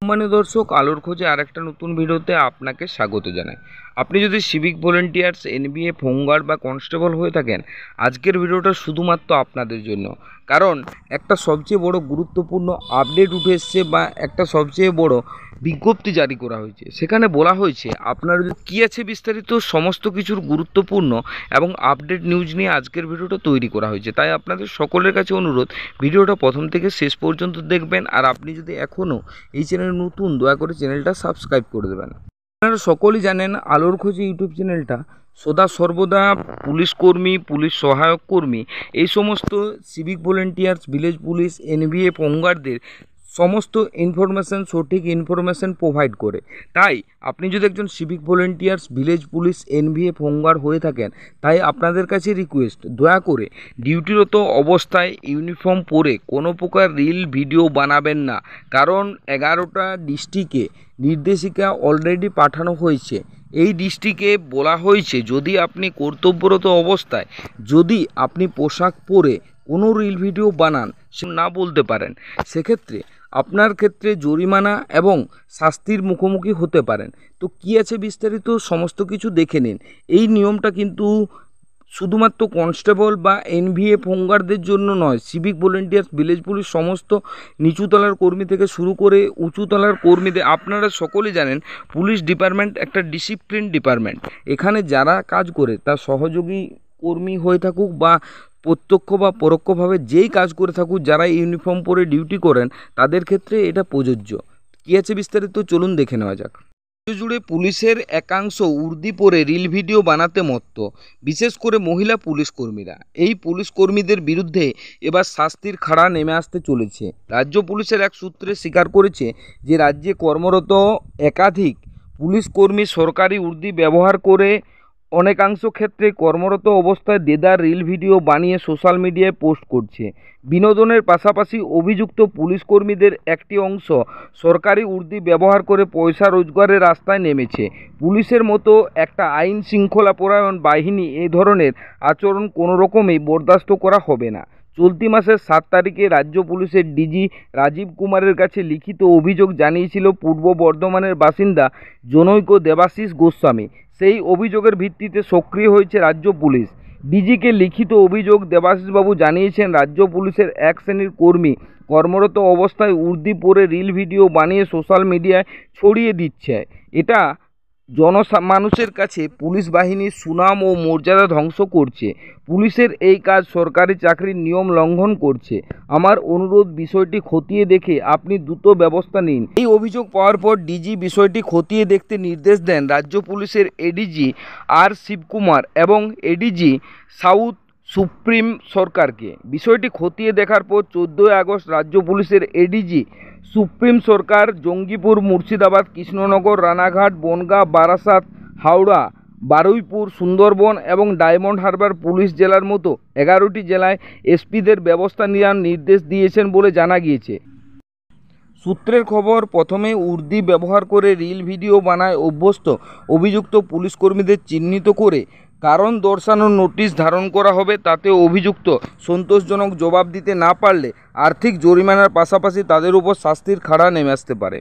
মানে দর্শক, আলোর খোঁজে আরেকটা নতুন ভিডিওতে আপনাকে স্বাগত জানাই। আপনি যদি সিভিক ভলেন্টিয়ার্স, এনবিএফ, হোমগার্ড বা কনস্টেবল হয়ে থাকেন, আজকের ভিডিওটা শুধুমাত্র আপনাদের জন্য। কারণ একটা সবচেয়ে বড় গুরুত্বপূর্ণ আপডেট উঠে এসছে বা একটা সবচেয়ে বড় বিজ্ঞপ্তি জারি করা হয়েছে। সেখানে বলা হয়েছে আপনার কী আছে বিস্তারিত সমস্ত কিছুর গুরুত্বপূর্ণ এবং আপডেট নিউজ নিয়ে আজকের ভিডিওটা তৈরি করা হয়েছে। তাই আপনাদের সকলের কাছে অনুরোধ, ভিডিওটা প্রথম থেকে শেষ পর্যন্ত দেখবেন। আর আপনি যদি এখনও এই চ্যানেলে নতুন, দয়া করে চ্যানেলটা সাবস্ক্রাইব করে দেবেন। আপনারা সকলেই জানেন, আলোর খোঁজে ইউটিউব চ্যানেলটা সদা সর্বদা পুলিশ কর্মী, পুলিশ সহায়ক কর্মী, এই সমস্ত civic volunteers, village police, NVF, হোমগার্ডদের সমস্ত ইনফরমেশান, সঠিক ইনফরমেশান প্রোভাইড করে। তাই আপনি যদি একজন civic volunteers, village police, NVF, home guard হয়ে থাকেন, তাই আপনাদের কাছে রিকোয়েস্ট, দয়া করে ডিউটিরত অবস্থায় ইউনিফর্ম পরে কোনো প্রকার রিল ভিডিও বানাবেন না। কারণ 11টা ডিস্ট্রিক্টে নির্দেশিকা অলরেডি পাঠানো হয়েছে। এই ডিস্ট্রিক্টে বলা হয়েছে, যদি আপনি কর্তব্যরত অবস্থায় যদি আপনি পোশাক পরে কোনো রিল ভিডিও বানান, সে না বলতে পারেন, সেক্ষেত্রে আপনার ক্ষেত্রে জরিমানা এবং শাস্তির মুখোমুখি হতে পারেন। তো কী আছে বিস্তারিত সমস্ত কিছু দেখে নিন। এই নিয়মটা কিন্তু শুধুমাত্র কনস্টেবল বা এনভিএফ, হোমগার্ডদের জন্য নয়, সিভিক ভলেন্টিয়ার্স, ভিলেজ পুলিশ, সমস্ত নিচুতলার কর্মী থেকে শুরু করে উঁচুতলার কর্মীদের। আপনারা সকলেই জানেন, পুলিশ ডিপার্টমেন্ট একটা ডিসিপ্লিন ডিপার্টমেন্ট। এখানে যারা কাজ করে তার সহযোগী কর্মী হয়ে থাকুক বা প্রত্যক্ষ বা পরোক্ষভাবে যেই কাজ করে থাকুক, যারা ইউনিফর্ম পরে ডিউটি করেন, তাদের ক্ষেত্রে এটা প্রযোজ্য। কী আছে বিস্তারিত চলুন দেখে নেওয়া যাক। জুড়ে পুলিশের একাংশ উর্দি পরে রিল ভিডিও বানাতে মত্ত, বিশেষ করে মহিলা পুলিশ কর্মীরা। এই পুলিশ কর্মীদের বিরুদ্ধে এবার শাস্তির খাড়া নেমে আসতে চলেছে। রাজ্য পুলিশের এক সূত্রে স্বীকার করেছে যে রাজ্যে কর্মরত একাধিক পুলিশ কর্মী সরকারি উর্দি ব্যবহার করে অনেকাংশ ক্ষেত্রে কর্মরত অবস্থায় দেদার রিল ভিডিও বানিয়ে সোশ্যাল মিডিয়ায় পোস্ট করছে। বিনোদনের পাশাপাশি অভিযুক্ত পুলিশ কর্মীদের একটি অংশ সরকারি উর্দি ব্যবহার করে পয়সা রোজগারের রাস্তায় নেমেছে। পুলিশের মতো একটা আইন শৃঙ্খলা পরায়ণ বাহিনী এই ধরনের আচরণ কোনো রকমেই বরদাস্ত করা হবে না। চলতি মাসের 7 তারিখে রাজ্য পুলিশের ডিজি রাজীব কুমারের কাছে লিখিত অভিযোগ জানিয়েছিল পূর্ব বর্ধমানের বাসিন্দা জনৈক দেবাশিস গোস্বামী। সেই অভিযোগের ভিত্তিতে সক্রিয় হয়েছে রাজ্য পুলিশ। ডিজিকে লিখিত অভিযোগ দেবাশিসবাবু জানিয়েছেন, রাজ্য পুলিশের এক শ্রেণীর কর্মী কর্মরত অবস্থায় উর্দি পরে রিল ভিডিও বানিয়ে সোশ্যাল মিডিয়ায় ছড়িয়ে দিচ্ছে। এটা মানুষের কাছে পুলিশ বাহিনীর সুনাম ও মর্যাদা ধ্বংস করছে। পুলিশের এই কাজ সরকারি চাকরির নিয়ম লঙ্ঘন করছে। আমার অনুরোধ, বিষয়টি খতিয়ে দেখে আপনি দ্রুত ব্যবস্থা নিন। এই অভিযোগ পাওয়ার পর ডিজি বিষয়টি খতিয়ে দেখতে নির্দেশ দেন রাজ্য পুলিশের এডিজি আর শিবকুমার এবং এডিজি সাউথ সুপ্রিম সরকারকে। বিষয়টি খতিয়ে দেখার পর 14 আগস্ট রাজ্য পুলিশের এডিজি সুপ্রিম সরকার জঙ্গিপুর, মুর্শিদাবাদ, কৃষ্ণনগর, রানাঘাট, বনগাঁ, বারাসাত, হাওড়া, বারুইপুর, সুন্দরবন এবং ডায়মন্ড হারবার পুলিশ জেলার মতো 11টি জেলায় এসপিদের ব্যবস্থা নেওয়ার নির্দেশ দিয়েছেন বলে জানা গিয়েছে। সূত্রের খবর, প্রথমে উর্দি ব্যবহার করে রিল ভিডিও বানায় অভ্যস্ত অভিযুক্ত পুলিশ কর্মীদের চিহ্নিত করে কারণ দর্শানোর নোটিশ ধারণ করা হবে। তাতে অভিযুক্ত সন্তোষজনক জবাব দিতে না পারলে আর্থিক জরিমানার পাশাপাশি তাদের উপর শাস্তির খাড়া নেমে আসতে পারে।